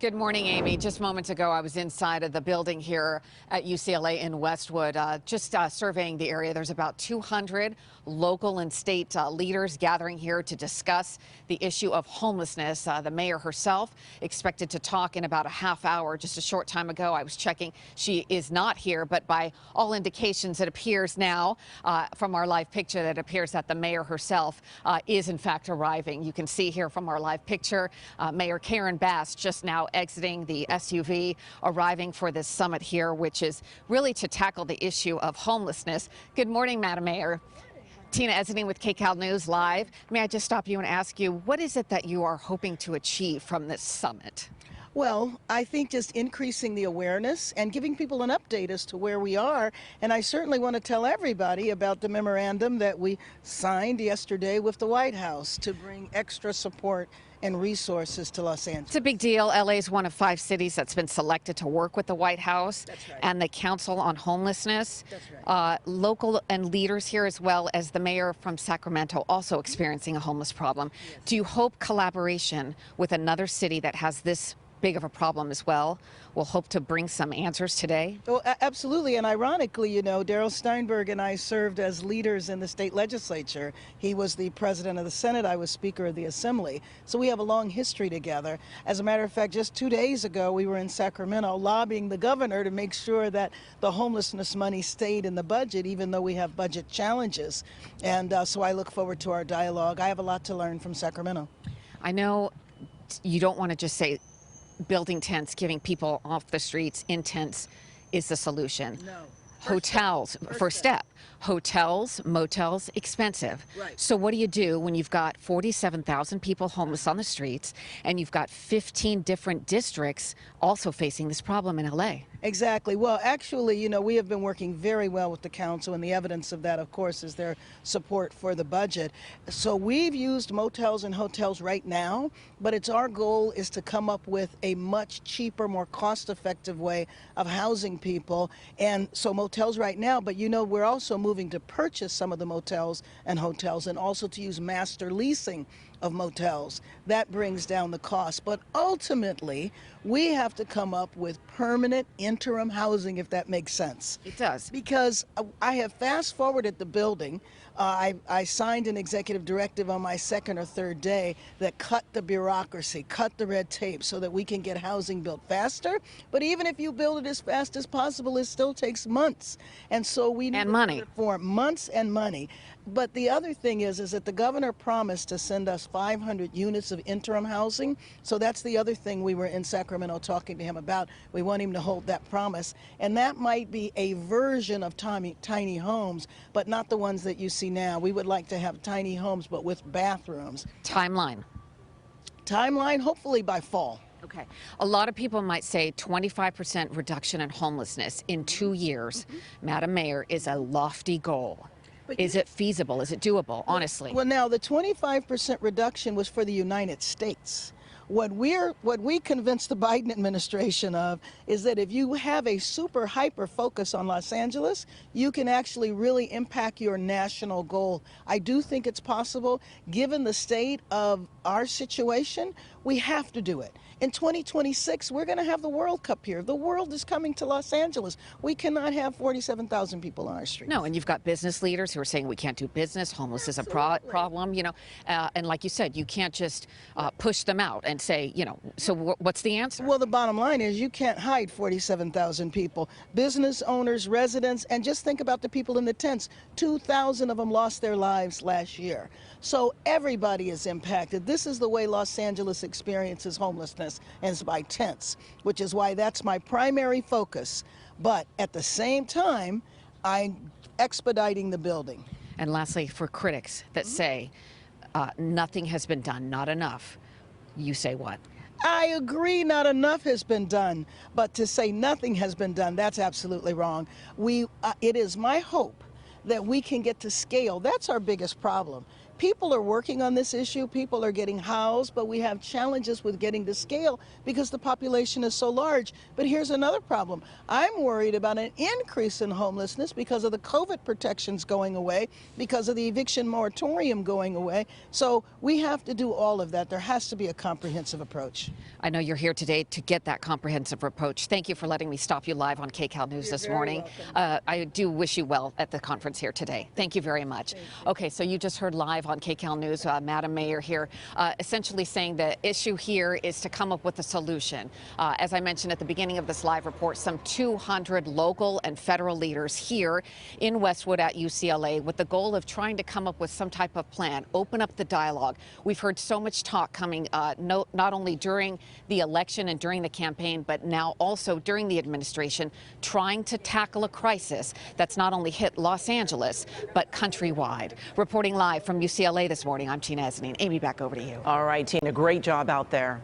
Good morning, Amy. Just moments ago, I was inside of the building here at UCLA in Westwood, just surveying the area. There's about 200 local and state leaders gathering here to discuss the issue of homelessness. The mayor herself expected to talk in about a half hour. Just a short time ago, I was checking. She is not here, but by all indications, it appears now from our live picture that it appears that the mayor herself is in fact arriving. You can see here from our live picture, Mayor Karen Bass just now exiting the SUV, arriving for this summit here, which is really to tackle the issue of homelessness. Good morning, Madam Mayor. Tena Ezzeddine with KCALNews Live. May I just stop you and ask you, what is it that you are hoping to achieve from this summit? Well, I think just increasing the awareness and giving people an update as to where we are. And I certainly want to tell everybody about the memorandum that we signed yesterday with the White House to bring extra support and resources to Los Angeles. It's a big deal. LA is one of 5 cities that's been selected to work with the White House. That's right. And the Council on Homelessness. That's right. Local and leaders here, as well as the mayor from Sacramento, also experiencing a homeless problem. Yes. Do you hope collaboration with another city that has this big of a problem as well will hope to bring some answers today? Well, absolutely. And ironically, you know, Darrell Steinberg and I served as leaders in the state legislature. He was the president of the Senate. I was Speaker of the Assembly. So we have a long history together. As a matter of fact, just 2 days ago, we were in Sacramento lobbying the governor to make sure that the homelessness money stayed in the budget, even though we have budget challenges. And so I look forward to our dialogue. I have a lot to learn from Sacramento. I know you don't want to just say building tents, giving people off the streets in tents is the solution. No. Hotels, first step. Hotels, motels, expensive. Right. So what do you do when you've got 47,000 people homeless on the streets and you've got 15 different districts also facing this problem in LA? Exactly. Well, actually, you know, we have been working very well with the council, and the evidence of that, of course, is their support for the budget. So we've used motels and hotels right now, but it's our goal is to come up with a much cheaper, more cost-effective way of housing people. And so motels right now, but you know, we're also moving to purchase some of the motels and hotels and also to use master leasing of motels. That brings down the cost. But ultimately, we have to come up with permanent interim housing, if that makes sense. It does. Because I have fast forwarded the building. I signed an executive directive on my second or third day that cut the bureaucracy, cut the red tape so that we can get housing built faster. But even if you build it as fast as possible, it still takes months. And so we need money. For months and money. But the other thing is that the governor promised to send us 500 units of interim housing. So that's the other thing we were in Sacramento talking to him about. We want him to hold that promise. And that might be a version of tiny homes, but not the ones that you see now. We would like to have tiny homes, but with bathrooms. Timeline. Timeline, hopefully by fall. Okay. A lot of people might say 25% reduction in homelessness in 2 years, Madam Mayor, is a lofty goal. But is it feasible? Is it doable, honestly? Well, now, the 25% reduction was for the United States. What we convinced the Biden administration of is that if you have a super hyper focus on Los Angeles, you can actually really impact your national goal. I do think it's possible. Given the state of our situation, we have to do it. In 2026, we're going to have the World Cup here. The world is coming to Los Angeles. We cannot have 47,000 people on our streets. No, and you've got business leaders who are saying we can't do business. Homeless is a problem, you know. And like you said, you can't just push them out and say, you know, so what's the answer? Well, the bottom line is you can't hide 47,000 people. Business owners, residents, and just think about the people in the tents. 2,000 of them lost their lives last year. So everybody is impacted. This is the way Los Angeles experiences homelessness, and it's by tents, which is why that's my primary focus. But at the same time, I'm expediting the building. And lastly, for critics that say nothing has been done, not enough, you say what? I agree not enough has been done, but to say nothing has been done, that's absolutely wrong. It is my hope that we can get to scale. That's our biggest problem. people are working on this issue. People are getting housed, but we have challenges with getting to scale because the population is so large. But here's another problem. I'm worried about an increase in homelessness because of the COVID protections going away, because of the eviction moratorium going away. So we have to do all of that. There has to be a comprehensive approach. I know you're here today to get that comprehensive approach. Thank you for letting me stop you live on KCAL News this morning. I do wish you well at the conference here today. Thank you very much. Okay, so you just heard live on KCAL News, Madam Mayor here, essentially saying the issue here is to come up with a solution. As I mentioned at the beginning of this live report, some 200 local and federal leaders here in Westwood at UCLA with the goal of trying to come up with some type of plan, open up the dialogue. We've heard so much talk coming not only during the election and during the campaign, but now also during the administration, trying to tackle a crisis that's not only hit Los Angeles, but countrywide. Reporting live from UCLA this morning, I'm Tena Ezzeddine. Amy, back over to you. All right, Tina, great job out there.